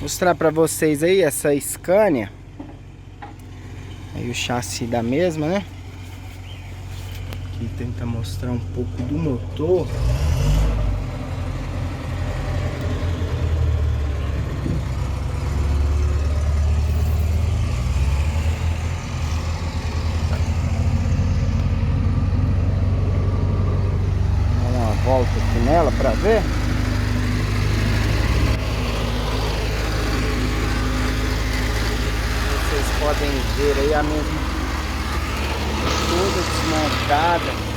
Mostrar pra vocês aí essa Scania. Aí o chassi da mesma, né? Aqui tenta mostrar um pouco do motor. Vou dar uma volta aqui nela pra ver. Vocês podem ver aí a mesma toda desmontada.